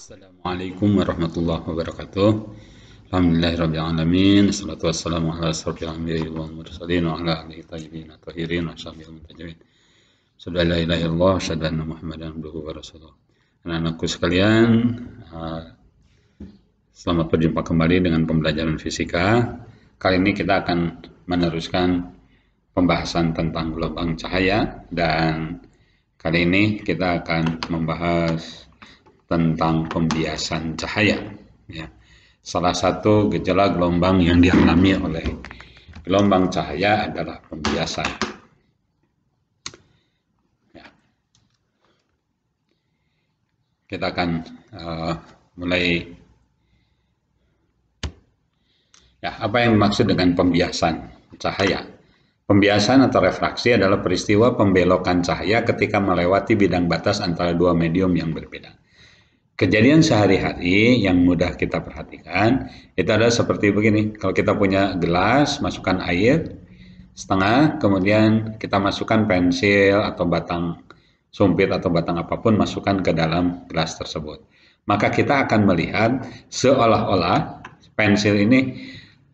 Assalamualaikum warahmatullahi wabarakatuh. Alhamdulillahirrabbilalamin. Assalatu wassalamu ala asrofil anbiya'i wal mursalin wa ala alihi thayyibin tahirin wa sahbihi muntajibin. Asyhadu an la ilaha illallah wa asyhadu anna Muhammadan abduhu wa rasuluh. Anak-anakku sekalian, selamat berjumpa kembali dengan pembelajaran fisika. Kali ini kita akan meneruskan pembahasan tentang gelombang cahaya, dan kali ini kita akan membahas tentang pembiasan cahaya. Ya. Salah satu gejala gelombang yang dialami oleh gelombang cahaya adalah pembiasan. Ya. Kita akan mulai. Ya, apa yang dimaksud dengan pembiasan cahaya? Pembiasan atau refraksi adalah peristiwa pembelokan cahaya ketika melewati bidang batas antara dua medium yang berbeda. Kejadian sehari-hari yang mudah kita perhatikan itu adalah seperti begini. Kalau kita punya gelas, masukkan air setengah, kemudian kita masukkan pensil atau batang sumpit atau batang apapun, masukkan ke dalam gelas tersebut. Maka kita akan melihat seolah-olah pensil ini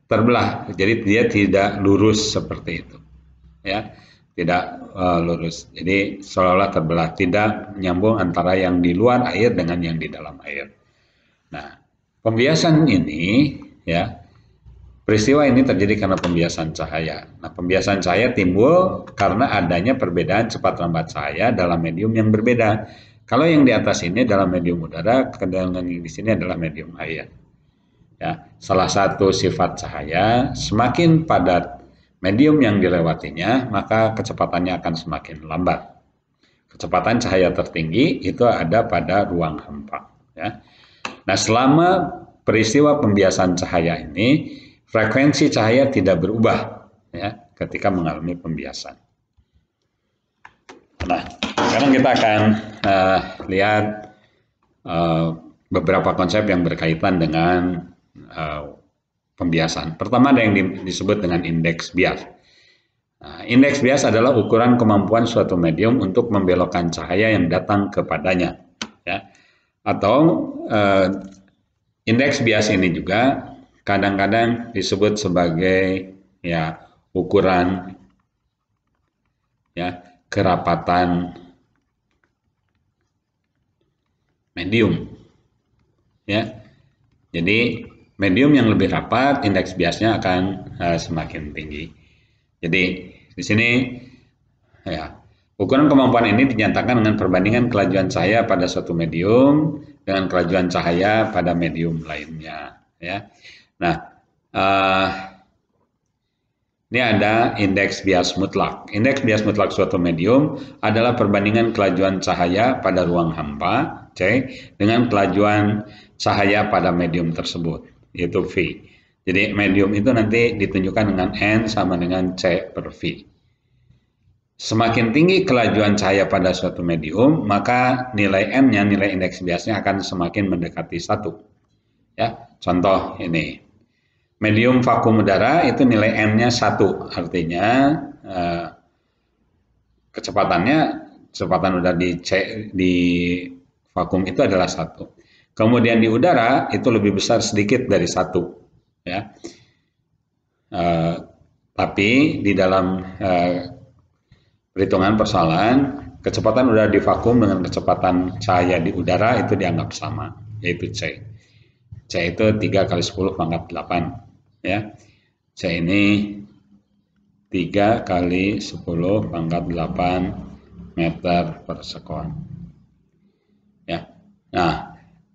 terbelah, jadi dia tidak lurus seperti itu, ya. Tidak lurus, jadi seolah-olah terbelah, tidak menyambung antara yang di luar air dengan yang di dalam air. Nah, pembiasan ini, ya, peristiwa ini terjadi karena pembiasan cahaya. Nah, pembiasan cahaya timbul karena adanya perbedaan cepat lambat cahaya dalam medium yang berbeda. Kalau yang di atas ini dalam medium udara, sedangkan yang di sini adalah medium air. Ya, salah satu sifat cahaya, semakin padat medium yang dilewatinya, maka kecepatannya akan semakin lambat. Kecepatan cahaya tertinggi itu ada pada ruang hampa. Ya. Nah, selama peristiwa pembiasan cahaya ini, frekuensi cahaya tidak berubah, ya, ketika mengalami pembiasan. Nah, sekarang kita akan lihat beberapa konsep yang berkaitan dengan pembiasan. Pertama ada yang disebut dengan indeks bias. Nah, indeks bias adalah ukuran kemampuan suatu medium untuk membelokkan cahaya yang datang kepadanya. Ya. Atau indeks bias ini juga kadang-kadang disebut sebagai, ya, ukuran, ya, kerapatan medium. Ya. Jadi medium yang lebih rapat, indeks biasnya akan semakin tinggi. Jadi di sini, ya, ukuran kemampuan ini dinyatakan dengan perbandingan kelajuan cahaya pada suatu medium dengan kelajuan cahaya pada medium lainnya. Ya. Nah, ini ada indeks bias mutlak. Indeks bias mutlak suatu medium adalah perbandingan kelajuan cahaya pada ruang hampa C dengan kelajuan cahaya pada medium tersebut, yaitu V. Jadi medium itu nanti ditunjukkan dengan N sama dengan C per V. Semakin tinggi kelajuan cahaya pada suatu medium, maka nilai N-nya, nilai indeks biasnya akan semakin mendekati 1. Ya, contoh ini. Medium vakum udara itu nilai N-nya 1, artinya kecepatan udara di vakum itu adalah 1. Kemudian di udara itu lebih besar sedikit dari 1, ya. Tapi di dalam perhitungan persoalan, kecepatan udara di vakum dengan kecepatan cahaya di udara itu dianggap sama, yaitu C. C itu 3 kali 10 pangkat 8, ya. C ini 3 kali 10 pangkat 8 meter per sekon. Ya. Nah,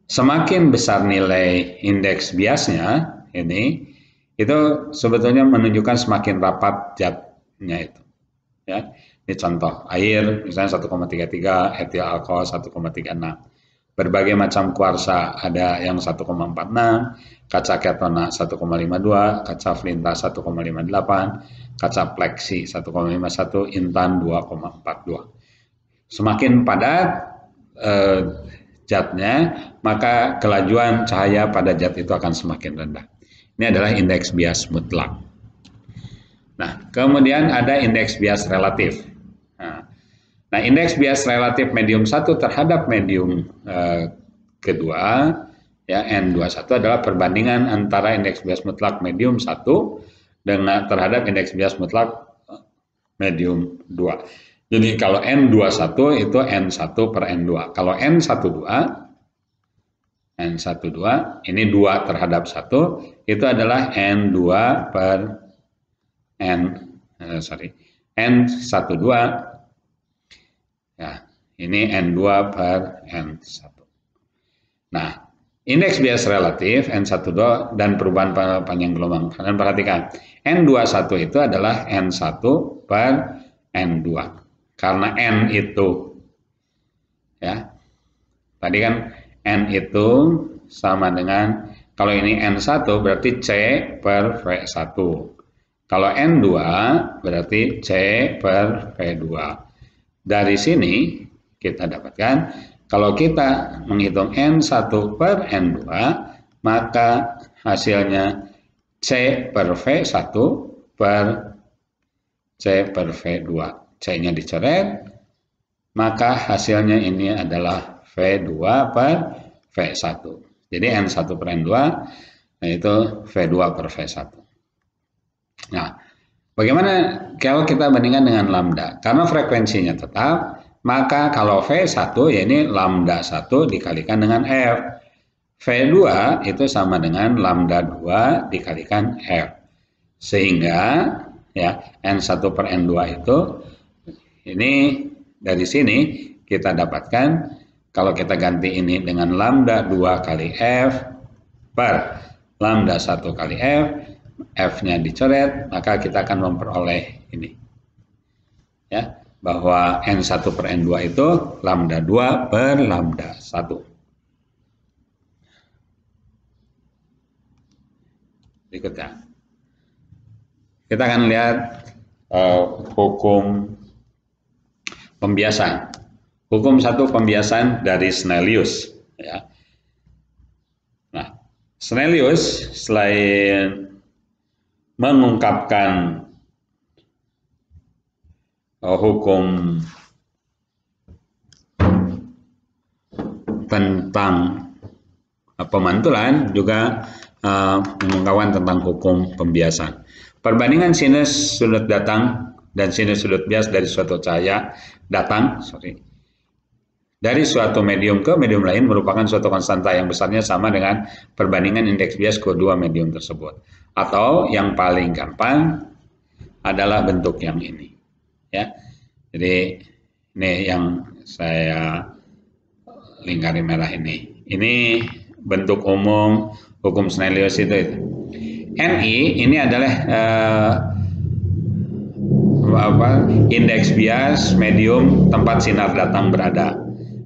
semakin besar nilai indeks biasnya ini, itu sebetulnya menunjukkan semakin rapat zatnya itu. Ya, ini contoh air misalnya 1,33, etil alkohol 1,36. Berbagai macam kuarsa ada yang 1,46, kaca ketona 1,52, kaca flinta 1,58, kaca pleksi 1,51, intan 2,42. Semakin padat zatnya, maka kelajuan cahaya pada zat itu akan semakin rendah. Ini adalah indeks bias mutlak. Nah, kemudian ada indeks bias relatif. Nah, indeks bias relatif medium 1 terhadap medium kedua, ya, N21 adalah perbandingan antara indeks bias mutlak medium 1 dengan terhadap indeks bias mutlak medium 2. Jadi kalau N21 itu N1 per N2. Kalau N12 ini 2 terhadap 1 itu adalah N2 per N12. Ya, ini N2 per N1. Nah, indeks bias relatif N12 dan perubahan panjang gelombang. Kalian perhatikan, N21 itu adalah N1 per N2. Karena N itu, ya, tadi kan N itu sama dengan, kalau ini N1 berarti C per V1. Kalau N2 berarti C per V2. Dari sini kita dapatkan, kalau kita menghitung N1 per N2, maka hasilnya C per V1 per C per V2. C-nya dicoret, maka hasilnya ini adalah V2 per V1. Jadi N1 per N2, yaitu V2 per V1. Nah, bagaimana kalau kita bandingkan dengan lambda? Karena frekuensinya tetap, maka kalau V1 ya ini lambda 1 dikalikan dengan F. V2 itu sama dengan lambda 2 dikalikan F. Sehingga ya N1 per N2 itu ini dari sini kita dapatkan, kalau kita ganti ini dengan lambda 2 kali F per lambda 1 kali F, F-nya dicoret, maka kita akan memperoleh ini. Ya, bahwa N1 per N2 itu lambda 2 per lambda 1. Berikutnya, kita akan lihat hukum pembiasan. Hukum 1 pembiasan dari Snellius. Ya. Nah, Snellius selain mengungkapkan hukum tentang pemantulan, juga mengungkapkan tentang hukum pembiasan. Perbandingan sinus sudut datang dan sinus sudut bias dari suatu cahaya datang, dari suatu medium ke medium lain merupakan suatu konstanta yang besarnya sama dengan perbandingan indeks bias kedua medium tersebut. Atau yang paling gampang adalah bentuk yang ini. Ya, jadi ini yang saya lingkari merah ini. Ini bentuk umum hukum Snellius itu. NI ini adalah indeks bias medium tempat sinar datang berada.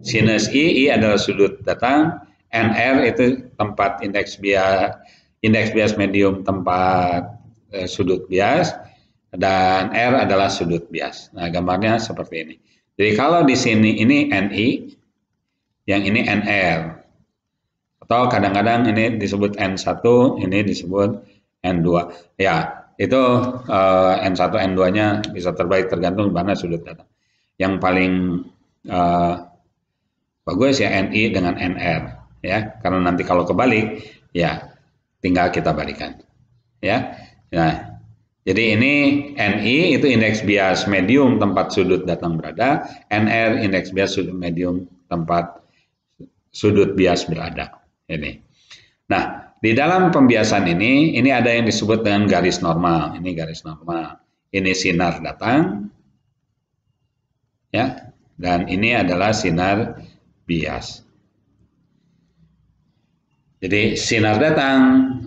Sinus I adalah sudut datang, NR itu tempat indeks bias medium tempat sudut bias, dan R adalah sudut bias. Nah, gambarnya seperti ini. Jadi kalau di sini ini NI, yang ini NR. Atau kadang-kadang ini disebut N1, ini disebut N2. Ya, itu N1, N2-nya bisa terbalik tergantung mana sudut datang. Yang paling bagus ya NI dengan NR, ya, karena nanti kalau kebalik, ya tinggal kita balikan, ya. Nah, jadi ini NI itu indeks bias medium tempat sudut datang berada, NR indeks bias medium tempat sudut bias berada. Ini. Nah, di dalam pembiasan ini ada yang disebut dengan garis normal. Ini garis normal. Ini sinar datang, ya, dan ini adalah sinar bias. Jadi sinar datang,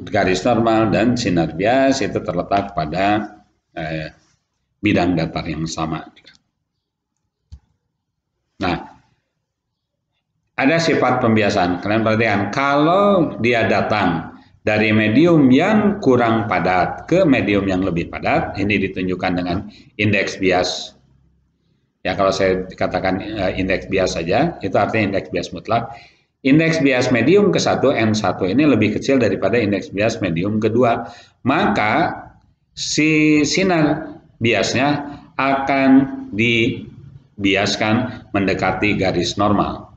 garis normal, dan sinar bias itu terletak pada bidang datar yang sama. Nah, ada sifat pembiasan. Kalian perhatikan, kalau dia datang dari medium yang kurang padat ke medium yang lebih padat, ini ditunjukkan dengan indeks bias. Ya, kalau saya katakan indeks bias saja, itu artinya indeks bias mutlak. Indeks bias medium ke-1, N1 ini lebih kecil daripada indeks bias medium kedua. Maka si sinar biasnya akan dibiaskan mendekati garis normal.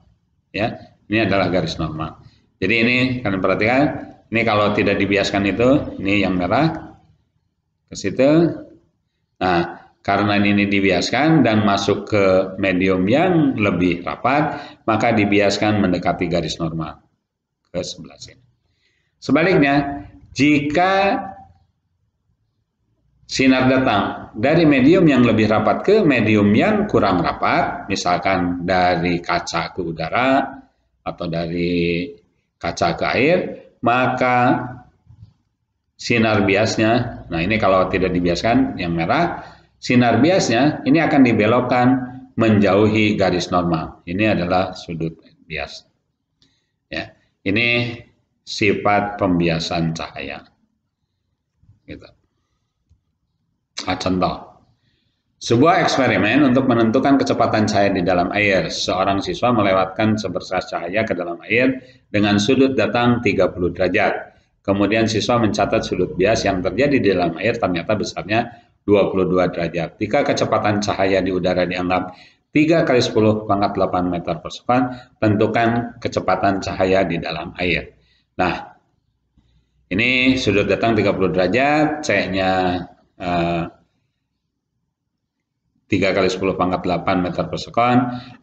Ya, Ini adalah garis normal. Jadi ini kalian perhatikan, ini kalau tidak dibiaskan itu, ini yang merah ke situ. Nah, karena ini dibiaskan dan masuk ke medium yang lebih rapat, maka dibiaskan mendekati garis normal ke sebelah sini. Sebaliknya, jika sinar datang dari medium yang lebih rapat ke medium yang kurang rapat, misalkan dari kaca ke udara atau dari kaca ke air, maka sinar biasnya, nah ini kalau tidak dibiaskan yang merah, sinar biasnya ini akan dibelokkan menjauhi garis normal. Ini adalah sudut bias. Ya, ini sifat pembiasan cahaya. Gitu. Contoh, sebuah eksperimen untuk menentukan kecepatan cahaya di dalam air. Seorang siswa melewatkan seberkas cahaya ke dalam air dengan sudut datang 30 derajat. Kemudian siswa mencatat sudut bias yang terjadi di dalam air ternyata besarnya 22 derajat. Jika kecepatan cahaya di udara dianggap 3 kali 10 pangkat 8 meter per sekon, tentukan kecepatan cahaya di dalam air. Nah, ini sudut datang 30 derajat, C-nya 3 kali 10 pangkat 8 meter per sekon,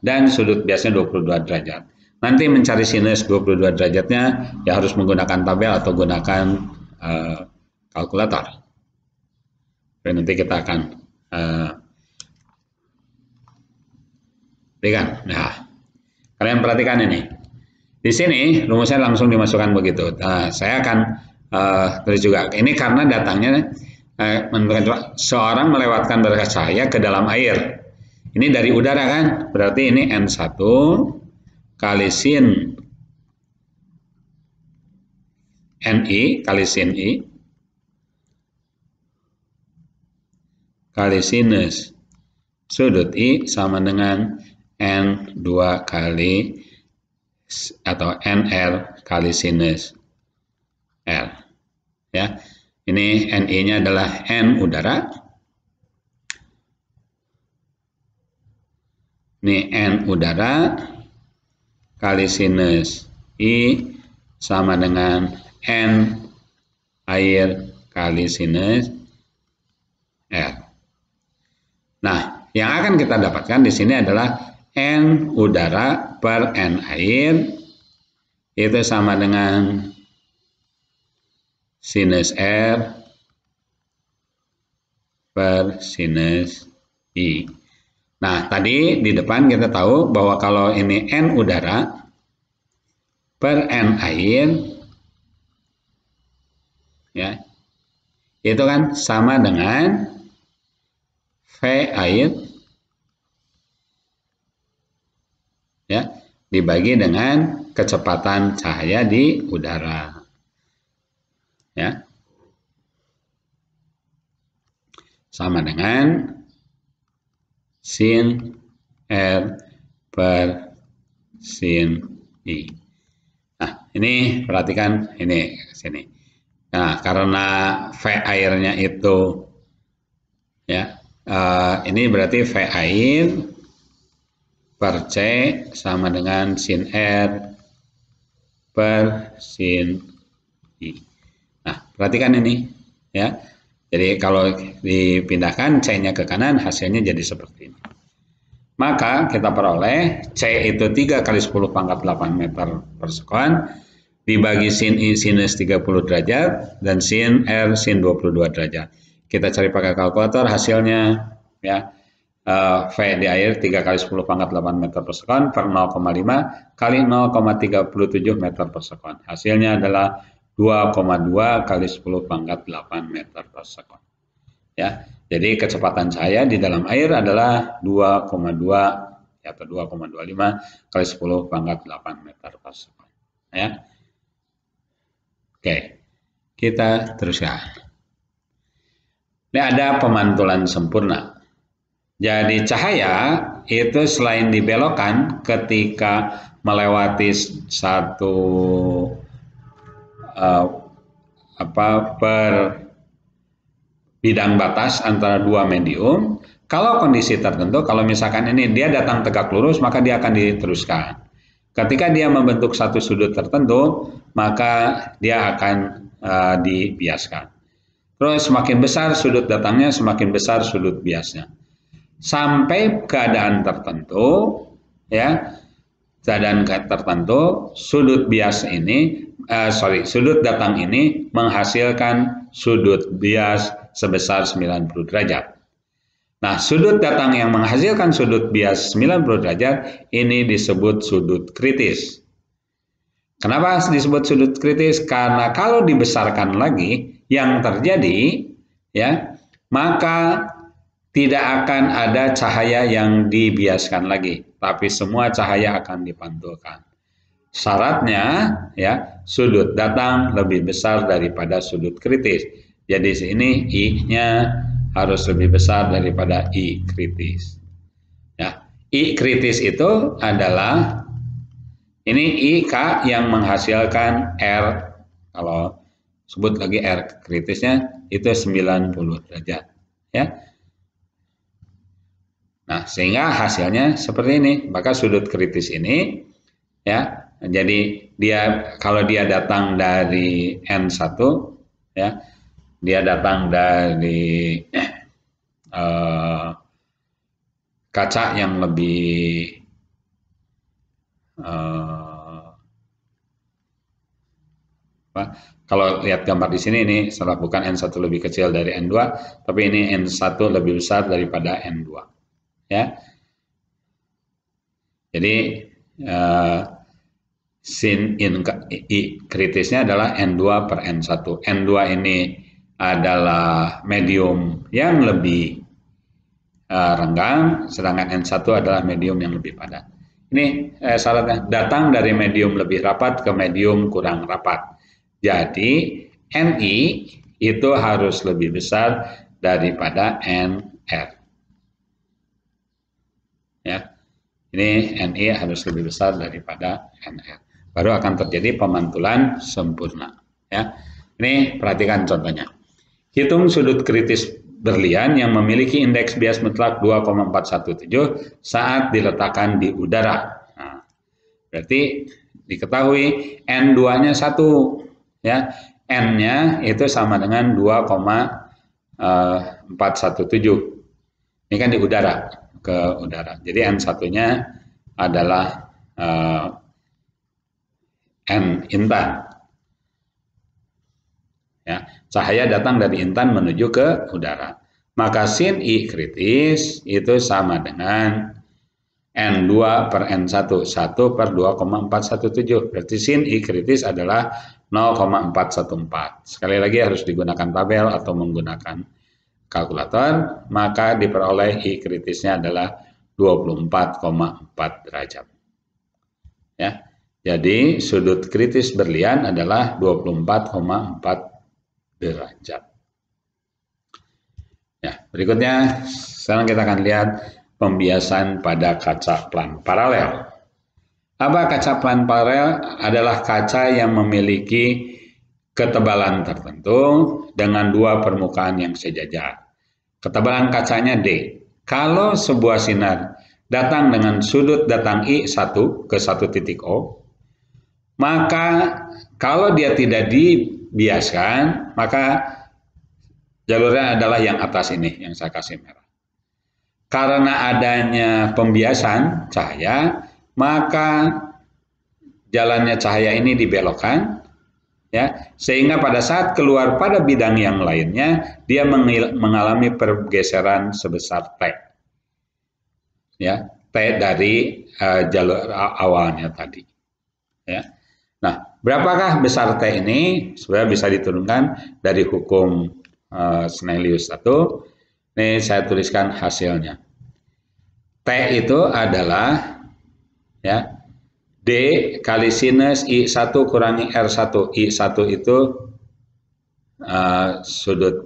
dan sudut biasnya 22 derajat. Nanti mencari sinus 22 derajatnya, ya harus menggunakan tabel atau gunakan kalkulator. Oke, nanti kita akan berikan. Nah, kalian perhatikan ini. Di sini rumusnya langsung dimasukkan begitu. Nah, saya akan tulis juga. Ini karena datangnya menentukan seorang melewatkan berkas cahaya ke dalam air. Ini dari udara kan? Berarti ini N1 kali sin NI kali sin I kali sinus sudut I sama dengan N2 kali atau NR kali sinus R. Ya. Ini NI-nya adalah N udara. Ini N udara kali sinus I sama dengan N air kali sinus R. Nah, yang akan kita dapatkan di sini adalah N udara per N air itu sama dengan sinus R per sinus I. Nah, tadi di depan kita tahu bahwa kalau ini N udara per N air, ya, itu kan sama dengan V air, ya, dibagi dengan kecepatan cahaya di udara. Ya, sama dengan sin R per sin I. Nah, ini perhatikan ini sini. Nah, karena V airnya itu, ya, ini berarti V air per C sama dengan sin R per sin I. Nah, perhatikan ini, ya. Jadi kalau dipindahkan C-nya ke kanan, hasilnya jadi seperti ini. Maka kita peroleh C itu 3 kali 10 pangkat 8 meter per sekon, dibagi sin I sinus 30 derajat, dan sin R sin 22 derajat. Kita cari pakai kalkulator, hasilnya, ya, V di air 3 kali 10 pangkat 8 meter per sekon per 0,5 kali 0,37 meter per sekon. Hasilnya adalah 2,2 kali 10 pangkat 8 meter per sekon. Ya, jadi kecepatan cahaya di dalam air adalah 2,2 atau 2,25 kali 10 pangkat 8 meter per sekon. Ya. Oke, kita teruskan. Ini ada pemantulan sempurna. Jadi cahaya itu selain dibelokkan ketika melewati satu per bidang batas antara dua medium, kalau kondisi tertentu, kalau misalkan ini dia datang tegak lurus, maka dia akan diteruskan. Ketika dia membentuk satu sudut tertentu, maka dia akan dibiaskan. Terus semakin besar sudut datangnya, semakin besar sudut biasnya. Sampai keadaan tertentu, ya, keadaan tertentu, sudut datang ini menghasilkan sudut bias sebesar 90 derajat. Nah, sudut datang yang menghasilkan sudut bias 90 derajat ini disebut sudut kritis. Kenapa disebut sudut kritis? Karena kalau dibesarkan lagi, yang terjadi, ya, maka tidak akan ada cahaya yang dibiaskan lagi, tapi semua cahaya akan dipantulkan. Syaratnya, ya, sudut datang lebih besar daripada sudut kritis. Jadi sini I-nya harus lebih besar daripada I kritis. Ya, I kritis itu adalah ini IK yang menghasilkan R, kalau sebut lagi R kritisnya itu 90 derajat, ya. Nah, sehingga hasilnya seperti ini. Maka sudut kritis ini, ya, jadi kalau dia datang dari N1, ya, dia datang dari kaca yang lebih kalau lihat gambar di sini, ini salah, bukan N1 lebih kecil dari N2, tapi ini N1 lebih besar daripada N2, ya. Jadi sin I kritisnya adalah N2 per N1. N2 ini adalah medium yang lebih renggang, sedangkan N1 adalah medium yang lebih padat. Ini syaratnya, datang dari medium lebih rapat ke medium kurang rapat. Jadi Ni itu harus lebih besar daripada Nr. Ya, ini Ni harus lebih besar daripada Nr. Baru akan terjadi pemantulan sempurna. Ya, ini perhatikan contohnya. Hitung sudut kritis berlian yang memiliki indeks bias mutlak 2,417 saat diletakkan di udara. Nah, berarti diketahui N2-nya 1, ya. N-nya itu sama dengan 2,417. Ini kan di udara, ke udara. Jadi N1-nya adalah N intan. Ya, cahaya datang dari intan menuju ke udara. Maka sin I kritis itu sama dengan N2 per N1, 1 per 2,417. Berarti sin I kritis adalah 0,414. Sekali lagi harus digunakan tabel atau menggunakan kalkulator, maka diperoleh I kritisnya adalah 24,4 derajat. Ya. Jadi sudut kritis berlian adalah 24,4 derajat. Ya, berikutnya sekarang kita akan lihat pembiasan pada kaca plan paralel. Apa kaca plan paralel? Adalah kaca yang memiliki ketebalan tertentu dengan dua permukaan yang sejajar. Ketebalan kacanya D. Kalau sebuah sinar datang dengan sudut datang I1 ke satu titik O, maka kalau dia tidak dibiaskan, maka jalurnya adalah yang atas ini, yang saya kasih merah. Karena adanya pembiasan cahaya, maka jalannya cahaya ini dibelokkan, ya, sehingga pada saat keluar pada bidang yang lainnya, dia mengalami pergeseran sebesar T. Ya, T dari jalur awalnya tadi. Ya. Nah, berapakah besar T ini? Sebenarnya bisa diturunkan dari hukum Snellius 1. Ini saya tuliskan hasilnya. T itu adalah, ya, D kali sinus I1 kurangi R1. I1 itu sudut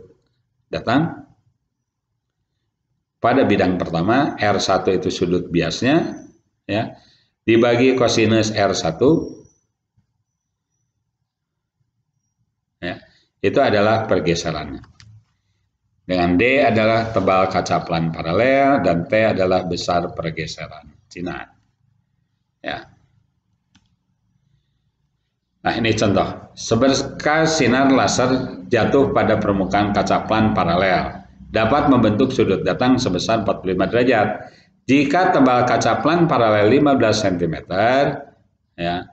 datang pada bidang pertama, R1 itu sudut biasnya, ya, dibagi kosinus R1, ya, itu adalah pergeserannya. Dengan D adalah tebal kaca plan paralel dan T adalah besar pergeseran sinar. Ya. Nah, ini contoh. Sebesar sinar laser jatuh pada permukaan kaca plan paralel dapat membentuk sudut datang sebesar 45 derajat. Jika tebal kaca plan paralel 15 cm ya,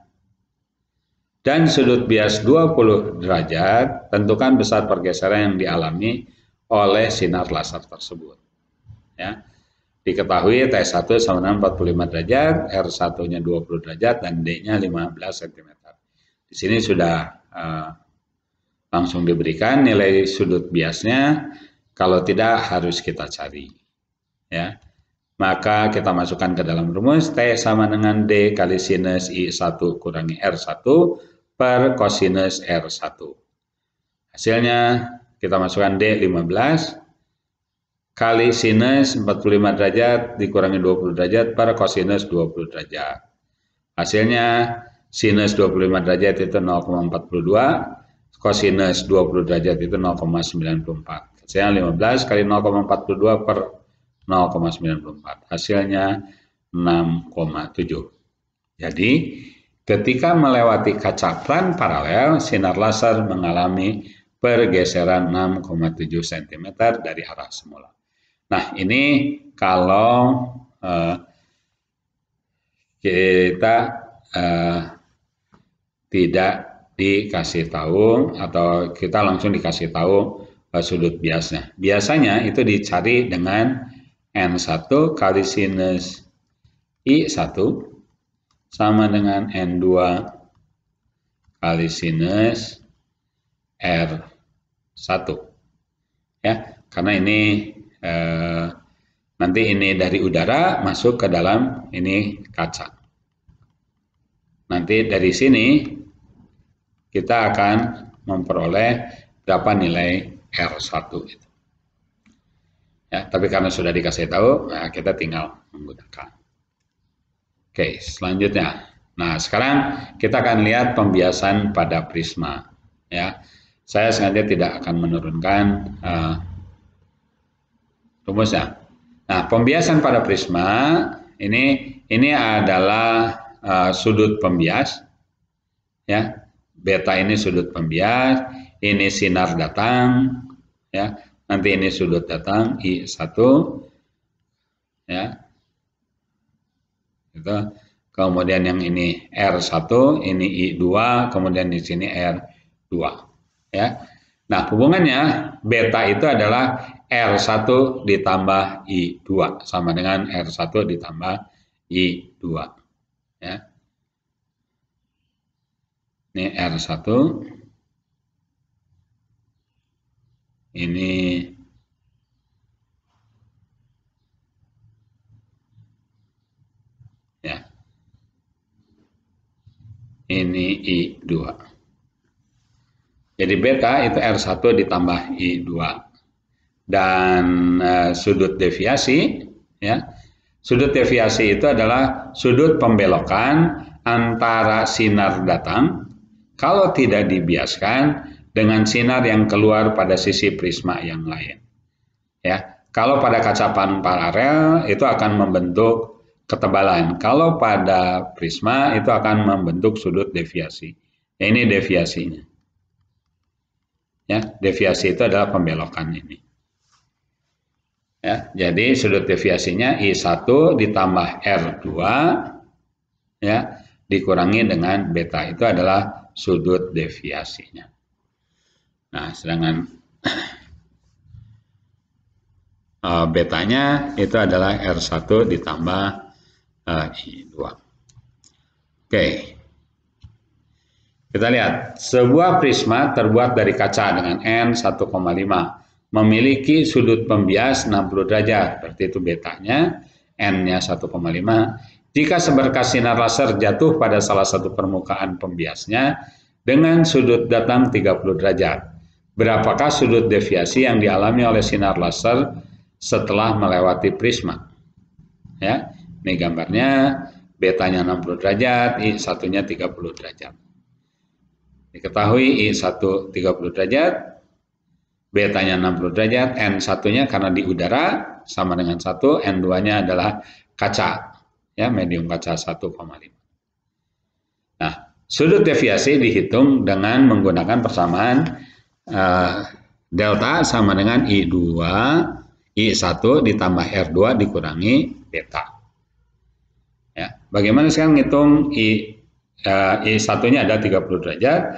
dan sudut bias 20 derajat, tentukan besar pergeseran yang dialami oleh sinar laser tersebut. Ya. Diketahui T1 sama dengan 45 derajat, R1-nya 20 derajat, dan D-nya 15 cm. Di sini sudah langsung diberikan nilai sudut biasnya, kalau tidak harus kita cari. Ya. Maka kita masukkan ke dalam rumus, T sama dengan D kali sinus I1 kurangi R1 per kosinus R1. Hasilnya kita masukkan D 15 kali sinus 45 derajat dikurangi 20 derajat per kosinus 20 derajat. Hasilnya sinus 25 derajat itu 0,42, kosinus 20 derajat itu 0,94. Hasilnya 15 kali 0,42 per 0,94. Hasilnya 6,7. Jadi, ketika melewati kaca plan paralel, sinar laser mengalami pergeseran 6,7 cm dari arah semula. Nah, ini kalau kita tidak dikasih tahu atau kita langsung dikasih tahu sudut biasnya. Biasanya itu dicari dengan N1 kali sinus I1 sama dengan N2 kali sinus R1. Ya, karena ini nanti ini dari udara masuk ke dalam ini kaca. Nanti dari sini kita akan memperoleh berapa nilai R1 itu. Ya, tapi karena sudah dikasih tahu, nah kita tinggal menggunakan. Oke, selanjutnya. Nah, sekarang kita akan lihat pembiasan pada prisma. Ya, saya sengaja tidak akan menurunkan rumusnya. Nah, pembiasan pada prisma ini adalah sudut pembias. Ya, beta ini sudut pembias, ini sinar datang. Ya. Nanti ini sudut datang I1 ya. Itu. Kemudian yang ini R1, ini I2, kemudian di sini R2 ya. Nah, hubungannya beta itu adalah R1 ditambah I2 sama dengan R1 ditambah I2 ya. Ini R1, ini ya, ini I2. Jadi beta itu R1 ditambah I2 dan sudut deviasi ya, sudut deviasi itu adalah sudut pembelokan antara sinar datang kalau tidak dibiaskan dengan sinar yang keluar pada sisi prisma yang lain. Ya, kalau pada kaca pan paralel itu akan membentuk ketebalan. Kalau pada prisma itu akan membentuk sudut deviasi. Ya, ini deviasinya. Ya, deviasi itu adalah pembelokan ini. Ya, jadi sudut deviasinya I1 ditambah R2 ya, dikurangi dengan beta itu adalah sudut deviasinya. Nah, sedangkan betanya itu adalah R1 ditambah I2. Oke. Kita lihat, sebuah prisma terbuat dari kaca dengan N 1,5 memiliki sudut pembias 60 derajat, berarti itu betanya, N-nya 1,5. Jika seberkas sinar laser jatuh pada salah satu permukaan pembiasnya dengan sudut datang 30 derajat, berapakah sudut deviasi yang dialami oleh sinar laser setelah melewati prisma? Ya, ini gambarnya, betanya 60 derajat, I1-nya 30 derajat. Diketahui I1 30 derajat, betanya 60 derajat, N1-nya karena di udara sama dengan 1, N2-nya adalah kaca, ya, medium kaca 1,5. Nah, Sudut deviasi dihitung dengan menggunakan persamaan delta sama dengan I2, I1 ditambah R2 dikurangi beta. Ya, bagaimana sekarang ngitung I1-nya ada 30 derajat,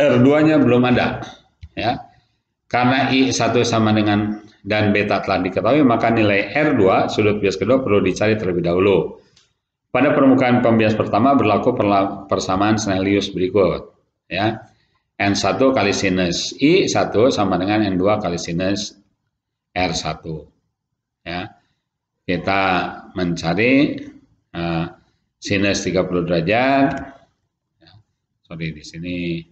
R2-nya belum ada. Ya. Karena I1 sama dengan dan beta telah diketahui, maka nilai R2 sudut bias kedua perlu dicari terlebih dahulu. Pada permukaan pembias pertama berlaku persamaan Snellius berikut. Ya. N1 kali sinus I1 sama dengan N2 kali sinus R1. Ya. Kita mencari sinus 30 derajat. Ya. Sorry, di sini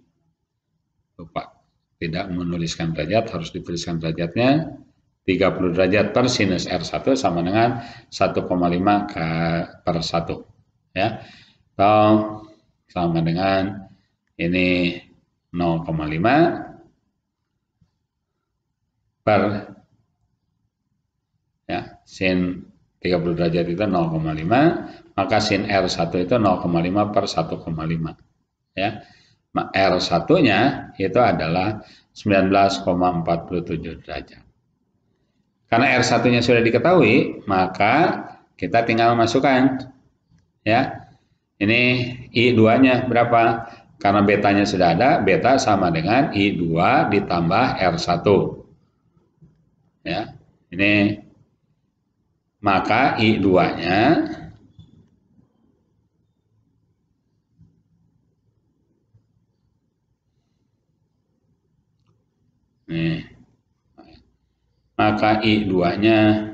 lupa tidak menuliskan derajat, harus dituliskan derajatnya. 30 derajat per sinus R1 sama dengan 1,5 per 1. Ya. Atau sama dengan ini 0,5 per ya, sin 30 derajat itu 0,5, maka sin R1 itu 0,5 per 1,5. Ya. R1-nya itu adalah 19,47 derajat. Karena R1-nya sudah diketahui, maka kita tinggal masukkan. Ya. Ini I2-nya berapa? Karena betanya sudah ada, beta sama dengan I2 ditambah R1. Ya. Ini maka I2-nya maka I2-nya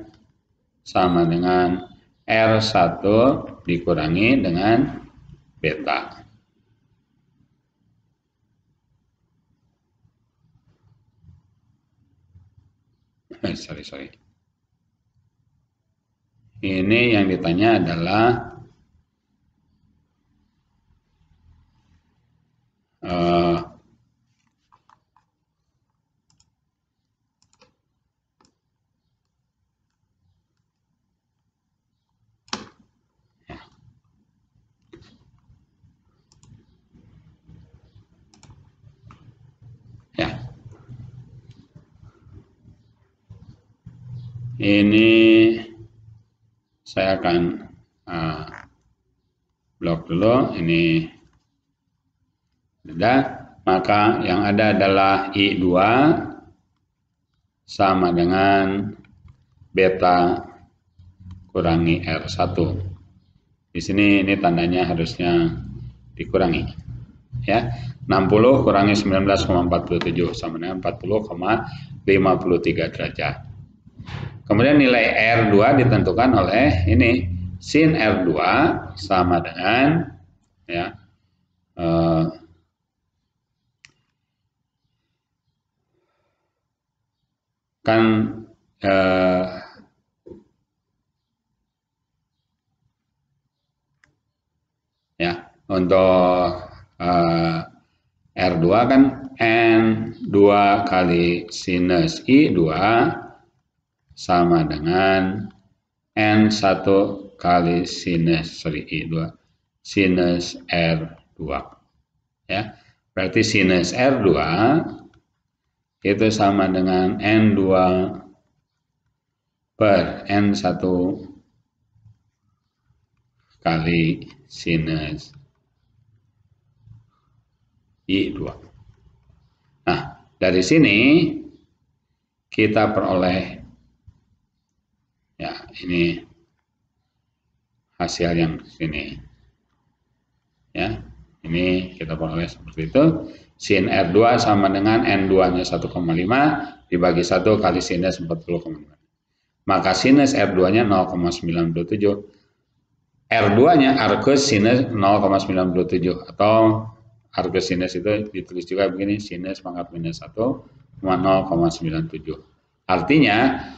sama dengan R1 dikurangi dengan beta. Sorry. Ini yang ditanya adalah ini saya akan blok dulu. Ini sudah, maka yang ada adalah I2 sama dengan beta kurangi R1. Di sini ini tandanya harusnya dikurangi. Ya, 60 kurangi 19,47 sama dengan 40,53 derajat. Kemudian nilai R2 ditentukan oleh ini sin R2 sama dengan ya kan ya untuk R2 kan N2 kali sinus I2 sama dengan N1 kali sinus I2 sinus R2. Ya. Berarti sinus R2 itu sama dengan N2 per N1 kali sinus I2. Nah, dari sini kita peroleh ya ini hasil yang sini. Ya, ini kita peroleh seperti itu. Sin R2 sama dengan N2-nya 1,5 dibagi 1 kali sinus 40,5. Maka sinus R2-nya 0,97. R2-nya arcus sinus 0,97 atau arcus sinus itu ditulis juga begini, sinus pangkat minus 1, 0,97. Artinya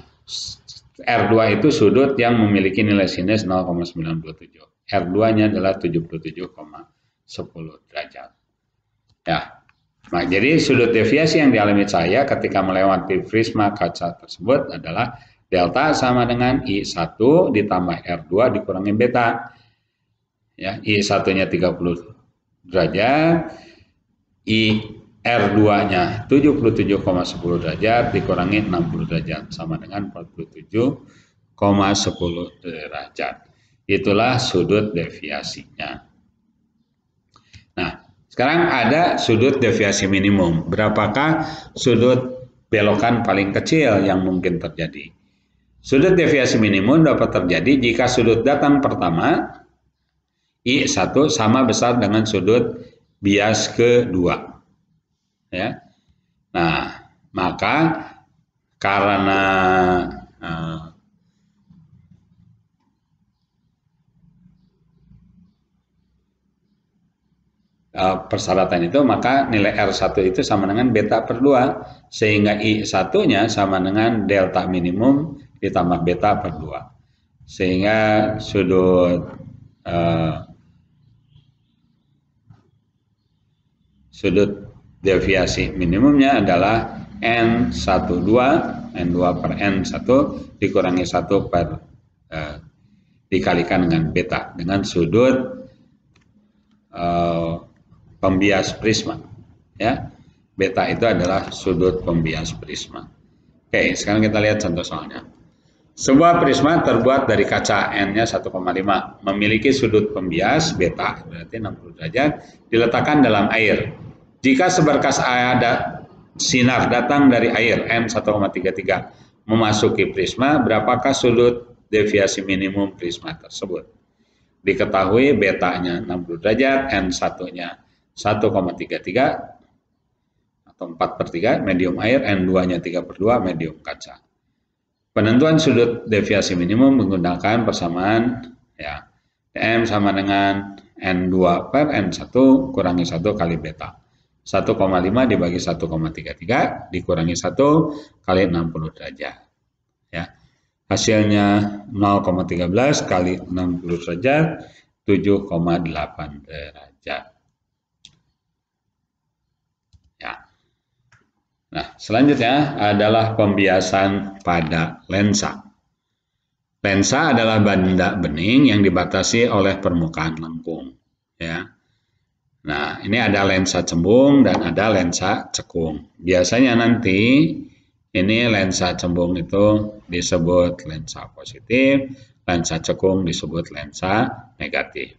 R2 itu sudut yang memiliki nilai sinus 0,97. R2-nya adalah 77,10 derajat. Ya. Nah, jadi sudut deviasi yang dialami cahaya ketika melewati prisma kaca tersebut adalah delta sama dengan I1 ditambah R2 dikurangi beta. Ya, I1-nya 30 derajat, R2-nya 77,10 derajat dikurangi 60 derajat sama dengan 47,10 derajat. Itulah sudut deviasinya. Nah, sekarang ada sudut deviasi minimum. Berapakah sudut belokan paling kecil yang mungkin terjadi? Sudut deviasi minimum dapat terjadi jika sudut datang pertama I1 sama besar dengan sudut bias kedua. Ya. Nah, maka karena persyaratan itu, maka nilai R1 itu sama dengan beta per 2, sehingga I1-nya sama dengan delta minimum ditambah beta per 2. Sehingga sudut deviasi minimumnya adalah N12 per N1 dikurangi 1 per dikalikan dengan beta dengan sudut pembias prisma, ya. Beta itu adalah sudut pembias prisma. Oke, sekarang kita lihat contoh soalnya. Sebuah prisma terbuat dari kaca N-nya 1,5 memiliki sudut pembias beta, berarti 60 derajat, diletakkan dalam air. Jika seberkas ada sinar datang dari air N1,33 memasuki prisma, berapakah sudut deviasi minimum prisma tersebut? Diketahui betanya 60 derajat, N1-nya 1,33 atau 4/3 medium air, N2-nya 3/2 medium kaca. Penentuan sudut deviasi minimum menggunakan persamaan, ya, M sama dengan N2 per N1 kurangi 1 kali beta. 1,5 dibagi 1,33 dikurangi 1 kali 60 derajat. Ya. Hasilnya 0,13 kali 60 derajat, 7,8 derajat. Ya. Nah, selanjutnya adalah pembiasan pada lensa. Lensa adalah benda bening yang dibatasi oleh permukaan lengkung. Ya. Nah, ini ada lensa cembung dan ada lensa cekung. Biasanya nanti ini lensa cembung itu disebut lensa positif, lensa cekung disebut lensa negatif.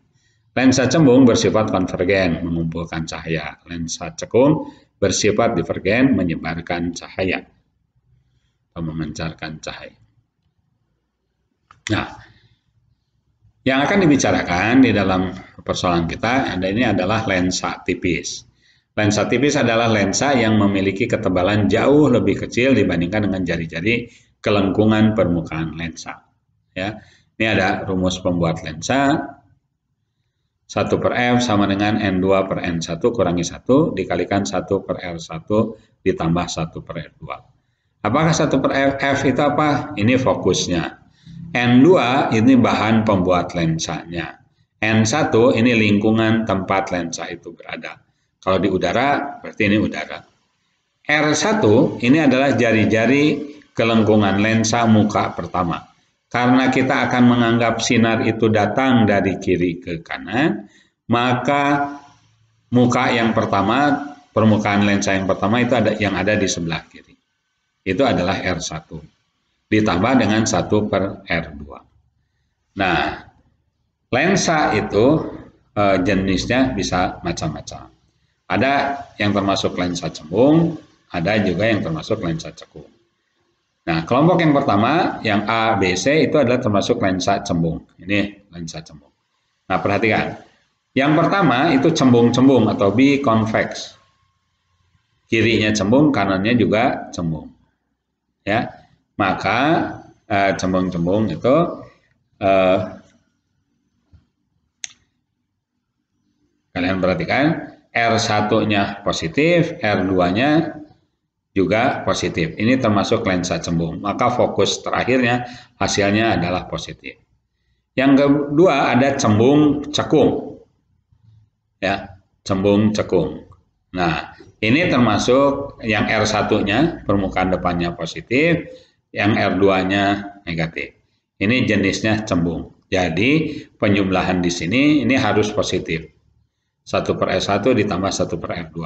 Lensa cembung bersifat konvergen, mengumpulkan cahaya. Lensa cekung bersifat divergen, menyebarkan cahaya atau memancarkan cahaya. Nah, yang akan dibicarakan di dalam persoalan kita ini adalah lensa tipis. Lensa tipis adalah lensa yang memiliki ketebalan jauh lebih kecil dibandingkan dengan jari-jari kelengkungan permukaan lensa. Ya, ini ada rumus pembuat lensa. 1 per F sama dengan N2 per N1 kurangi 1 dikalikan 1 per R1 ditambah 1 per R2. Apakah 1 per F itu apa? Ini fokusnya. N2 ini bahan pembuat lensanya. N1 ini lingkungan tempat lensa itu berada. Kalau di udara, berarti ini udara. R1 ini adalah jari-jari kelengkungan lensa muka pertama. Karena kita akan menganggap sinar itu datang dari kiri ke kanan, maka muka yang pertama, permukaan lensa yang pertama itu yang ada di sebelah kiri. Itu adalah R1. Ditambah dengan 1 per R2. Nah, lensa itu jenisnya bisa macam-macam. Ada yang termasuk lensa cembung, ada juga yang termasuk lensa cekung. Nah, kelompok yang pertama, yang A, B, C itu adalah termasuk lensa cembung. Ini lensa cembung. Nah, perhatikan. Yang pertama itu cembung-cembung atau biconvex. Kirinya cembung, kanannya juga cembung. Ya. Maka cembung-cembung itu kalian perhatikan R1-nya positif, R2-nya juga positif. Ini termasuk lensa cembung. Maka fokus terakhirnya hasilnya adalah positif. Yang kedua ada cembung cekung. Ya, cembung cekung. Nah, ini termasuk yang R1-nya permukaan depannya positif, yang R2-nya negatif. Ini jenisnya cembung. Jadi, penjumlahan di sini ini harus positif. 1/R1 ditambah 1/R2.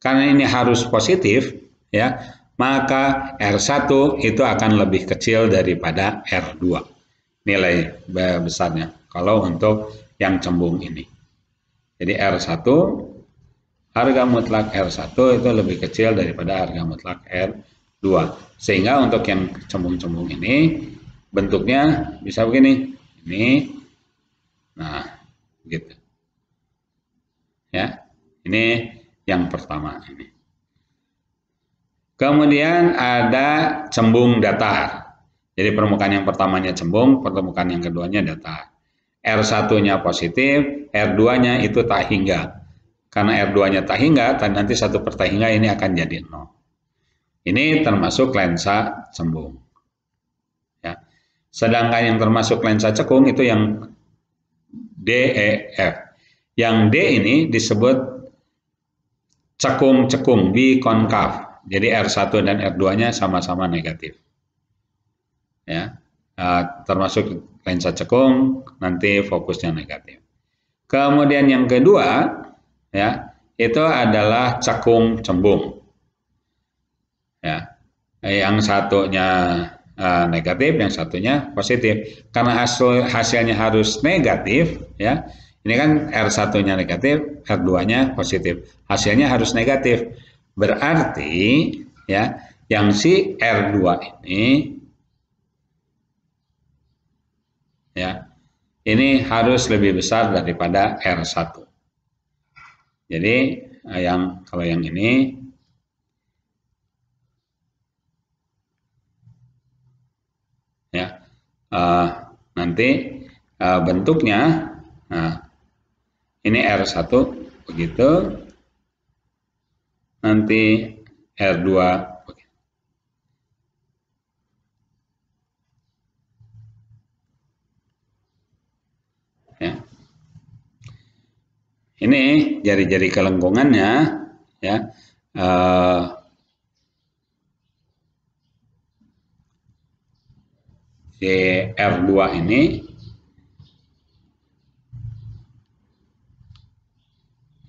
Karena ini harus positif, ya, maka R1 itu akan lebih kecil daripada R2. Nilai besarnya kalau untuk yang cembung ini. Jadi R1, harga mutlak R1 itu lebih kecil daripada harga mutlak R2. Sehingga untuk yang cembung-cembung ini bentuknya bisa begini. Ini. Nah, gitu. Ya. Ini yang pertama ini. Kemudian ada cembung datar. Jadi permukaan yang pertamanya cembung, permukaan yang keduanya datar. R1-nya positif, R2-nya itu tak hingga. Karena R2-nya tak hingga, nanti 1 per tak hingga ini akan jadi 0. Ini termasuk lensa cembung. Ya. Sedangkan yang termasuk lensa cekung itu yang DEF. Yang D ini disebut cekung-cekung, bikonkav. Jadi R1 dan R2-nya sama-sama negatif. Ya. Termasuk lensa cekung, nanti fokusnya negatif. Kemudian yang kedua, ya, itu adalah cekung cembung. Ya. Yang satunya negatif, yang satunya positif. Karena hasilnya harus negatif, ya. Ini kan R1-nya negatif, R2-nya positif. Hasilnya harus negatif. Berarti, ya, yang si R2 ini, ya, ini harus lebih besar daripada R1. Jadi kalau yang ini, ya, nanti bentuknya, ini R1 begitu, nanti R2 begitu. Ya. Ini jari-jari kelengkungannya, ya, si R2 ini,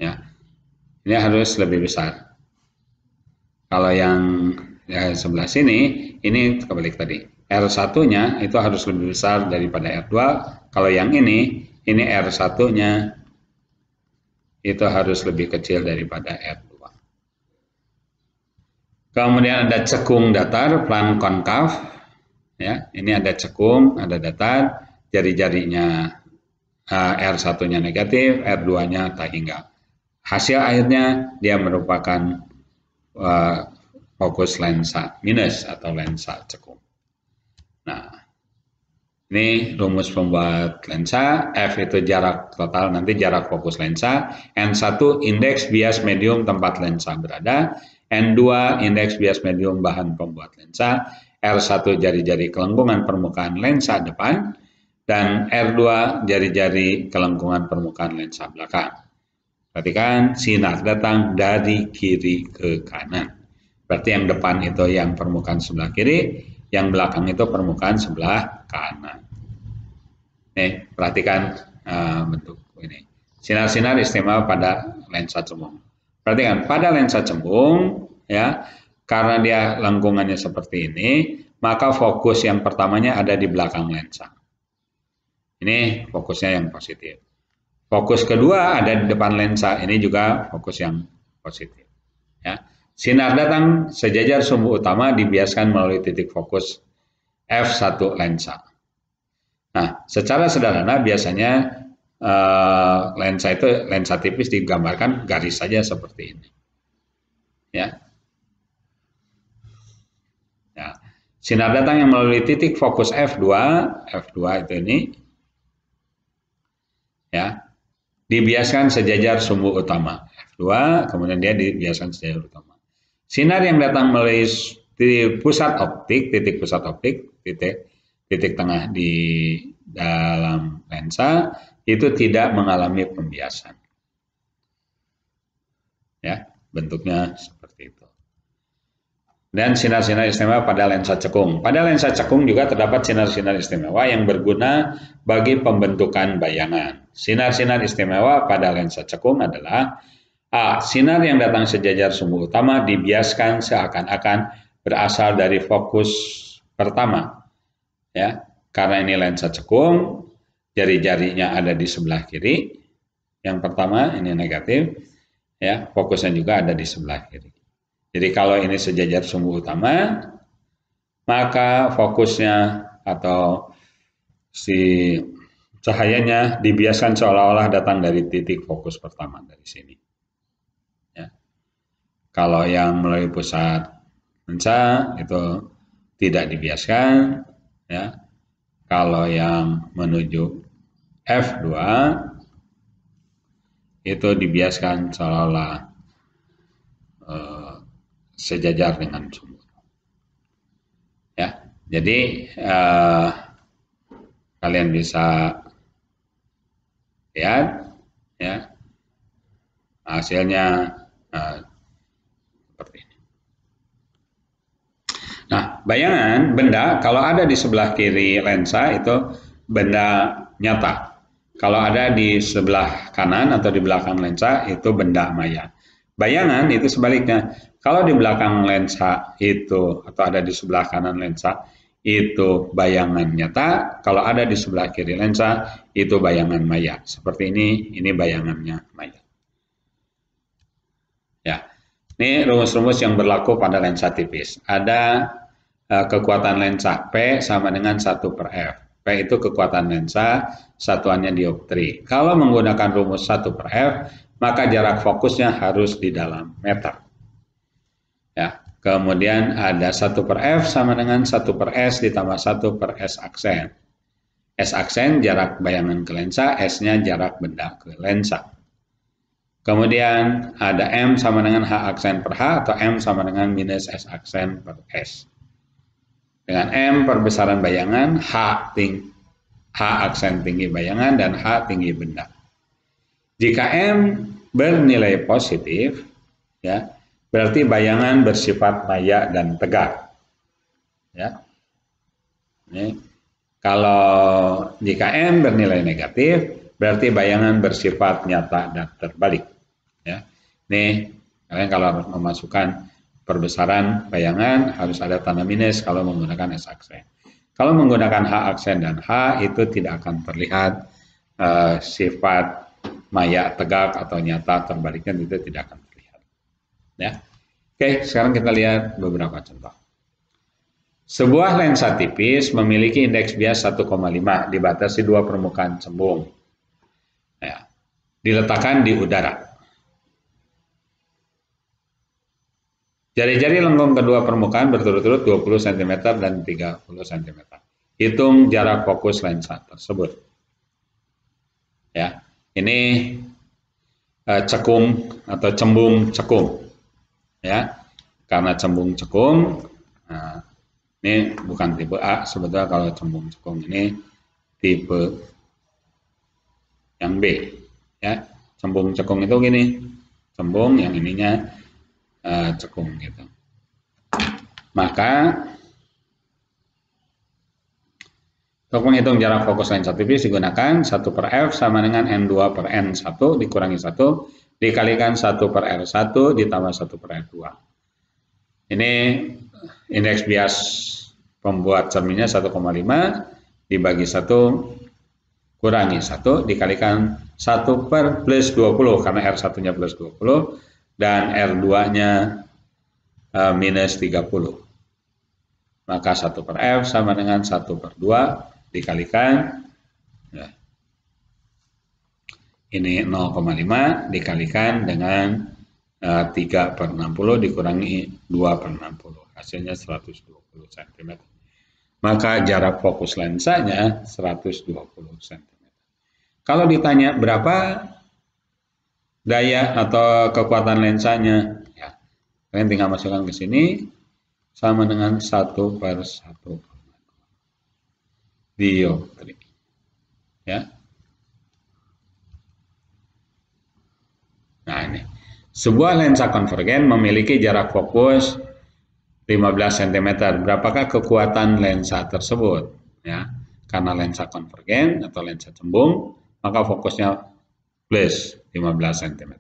ya, ini harus lebih besar. Kalau yang sebelah sini, ini kebalik tadi. R1-nya itu harus lebih besar daripada R2. Kalau yang ini R1-nya itu harus lebih kecil daripada R2. Kemudian ada cekung datar, plan konkav. Ya, ini ada cekung, ada datar, jari-jarinya R1-nya negatif, R2-nya tak hingga. Hasil akhirnya dia merupakan fokus lensa minus atau lensa cekung. Nah, ini rumus pembuat lensa. F itu jarak total, nanti jarak fokus lensa. N1 indeks bias medium tempat lensa berada. N2 indeks bias medium bahan pembuat lensa. R1 jari-jari kelengkungan permukaan lensa depan. Dan R2 jari-jari kelengkungan permukaan lensa belakang. Perhatikan, sinar datang dari kiri ke kanan. Berarti yang depan itu yang permukaan sebelah kiri, yang belakang itu permukaan sebelah kanan. Nih, perhatikan bentuk ini. Sinar-sinar istimewa pada lensa cembung. Perhatikan, pada lensa cembung, ya, karena dia lengkungannya seperti ini, maka fokus yang pertamanya ada di belakang lensa. Ini fokusnya yang positif. Fokus kedua ada di depan lensa, ini juga fokus yang positif. Ya. Sinar datang sejajar sumbu utama dibiaskan melalui titik fokus F1 lensa. Nah, secara sederhana biasanya lensa itu lensa tipis digambarkan garis saja seperti ini. Ya. Ya. Sinar datang yang melalui titik fokus F2 itu ini, ya, dibiaskan sejajar sumbu utama F2, kemudian dia dibiaskan sejajar utama. Sinar yang datang melalui pusat optik, titik pusat optik, titik tengah di dalam lensa itu tidak mengalami pembiasan. Ya, bentuknya seperti itu. Dan sinar-sinar istimewa pada lensa cekung. Pada lensa cekung juga terdapat sinar-sinar istimewa yang berguna bagi pembentukan bayangan. Sinar-sinar istimewa pada lensa cekung adalah A. Sinar yang datang sejajar sumbu utama dibiaskan seakan-akan berasal dari fokus pertama. Ya, karena ini lensa cekung, jari-jarinya ada di sebelah kiri. Yang pertama ini negatif, ya, fokusnya juga ada di sebelah kiri. Jadi kalau ini sejajar sumbu utama, maka fokusnya atau si cahayanya dibiaskan seolah-olah datang dari titik fokus pertama dari sini. Ya. Kalau yang melalui pusat lensa itu tidak dibiaskan, ya. Kalau yang menuju F2 itu dibiaskan seolah-olah sejajar dengan sumbu. Ya, jadi kalian bisa lihat, ya, hasilnya seperti ini. Nah, bayangan benda kalau ada di sebelah kiri lensa itu benda nyata. Kalau ada di sebelah kanan atau di belakang lensa itu benda maya. Bayangan itu sebaliknya. Kalau di belakang lensa itu atau ada di sebelah kanan lensa itu bayangan nyata, kalau ada di sebelah kiri lensa itu bayangan maya. Seperti ini bayangannya maya. Ya, ini rumus-rumus yang berlaku pada lensa tipis. Ada kekuatan lensa P sama dengan 1/F. P itu kekuatan lensa, satuannya dioptri. Kalau menggunakan rumus 1/F, maka jarak fokusnya harus di dalam meter. Ya, kemudian ada 1/F sama dengan 1/S ditambah 1/S aksen. S aksen jarak bayangan ke lensa, S-nya jarak benda ke lensa. Kemudian ada M sama dengan H aksen per H atau M sama dengan minus S aksen per S. Dengan M perbesaran bayangan, H aksen tinggi bayangan dan H tinggi benda. Jika M bernilai positif, ya, berarti bayangan bersifat maya dan tegak. Ya. Ini, kalau jika M bernilai negatif, berarti bayangan bersifat nyata dan terbalik. Ya. Ini kalian kalau memasukkan perbesaran bayangan harus ada tanda minus kalau menggunakan S aksen. Kalau menggunakan H aksen dan H itu tidak akan terlihat sifat maya tegak atau nyata terbaliknya itu tidak akan terlihat. Ya. Oke, sekarang kita lihat beberapa contoh. Sebuah lensa tipis memiliki indeks bias 1,5 dibatasi dua permukaan cembung. Ya. Diletakkan di udara. Jari-jari lengkung kedua permukaan berturut-turut 20 cm dan 30 cm. Hitung jarak fokus lensa tersebut. Ya, ini cekung atau cembung cekung. Ya, karena cembung cekung, nah, ini bukan tipe A, sebetulnya kalau cembung cekung ini tipe yang B. Ya, cembung cekung itu gini, cembung yang ininya cekung gitu. Maka untuk menghitung jarak fokus lensa tipis digunakan 1/F sama dengan N2/N1 dikurangi 1 dikalikan 1/R1 ditambah 1/R2. Ini indeks bias pembuat cerminnya 1,5 dibagi 1 kurangi 1 dikalikan 1/+20 karena R1-nya plus 20 dan R2-nya minus 30. Maka 1/F sama dengan 1/2 dikalikan, ya, ini 0,5 dikalikan dengan 3/60 dikurangi 2/60. Hasilnya 120 cm. Maka jarak fokus lensanya 120 cm. Kalau ditanya berapa daya atau kekuatan lensanya, ya, kalian tinggal masukkan ke sini sama dengan 1/1 dioptri. Ya. Nah, ini. Sebuah lensa konvergen memiliki jarak fokus 15 cm. Berapakah kekuatan lensa tersebut? Ya, karena lensa konvergen atau lensa cembung, maka fokusnya plus 15 cm.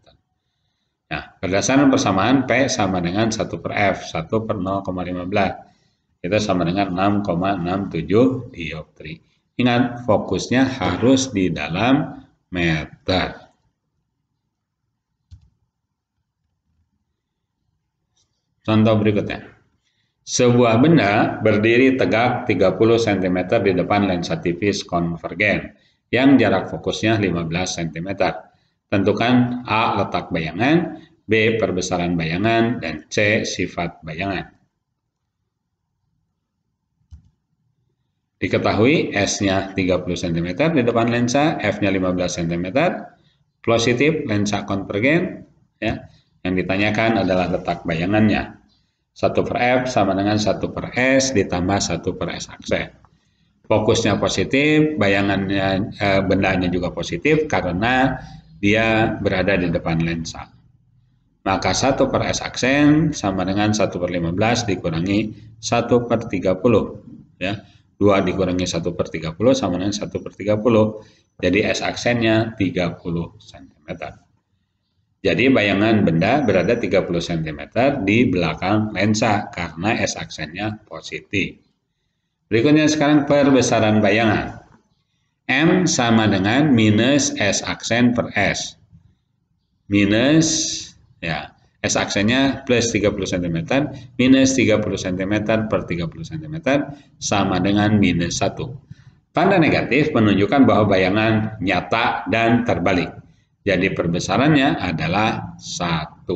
Nah, berdasarkan persamaan P sama dengan 1 per F, 1 per 0,15. Itu sama dengan 6,67 dioptri. Ingat, fokusnya harus di dalam meter. Contoh berikutnya. Sebuah benda berdiri tegak 30 cm di depan lensa tipis konvergen yang jarak fokusnya 15 cm. Tentukan A. letak bayangan, B. perbesaran bayangan, dan C. sifat bayangan. Diketahui S-nya 30 cm di depan lensa, F-nya 15 cm, positif lensa konvergen, ya. Yang ditanyakan adalah letak bayangannya. 1 per F sama dengan 1 per S ditambah 1 per S aksen. Fokusnya positif, bayangannya bendanya juga positif karena dia berada di depan lensa. Maka 1 per S aksen sama dengan 1 per 15 dikurangi 1 per 30. Ya. 2 dikurangi 1 per 30 sama dengan 1 per 30. Jadi S aksennya 30 cm. Jadi bayangan benda berada 30 cm di belakang lensa karena S aksennya positif. Berikutnya sekarang perbesaran bayangan. M sama dengan minus S aksen per S. Minus, ya, S aksennya plus 30 cm, minus 30 cm per 30 cm sama dengan minus 1. Tanda negatif menunjukkan bahwa bayangan nyata dan terbalik. Jadi perbesarannya adalah 1.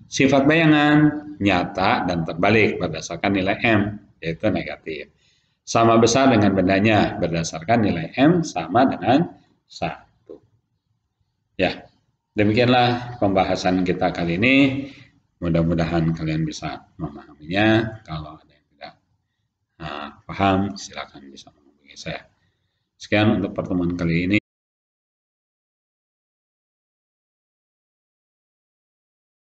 Sifat bayangan nyata dan terbalik berdasarkan nilai M, yaitu negatif. Sama besar dengan bendanya berdasarkan nilai M sama dengan 1. Ya, demikianlah pembahasan kita kali ini. Mudah-mudahan kalian bisa memahaminya. Kalau ada yang tidak paham, silakan bisa menghubungi saya. Sekian untuk pertemuan kali ini.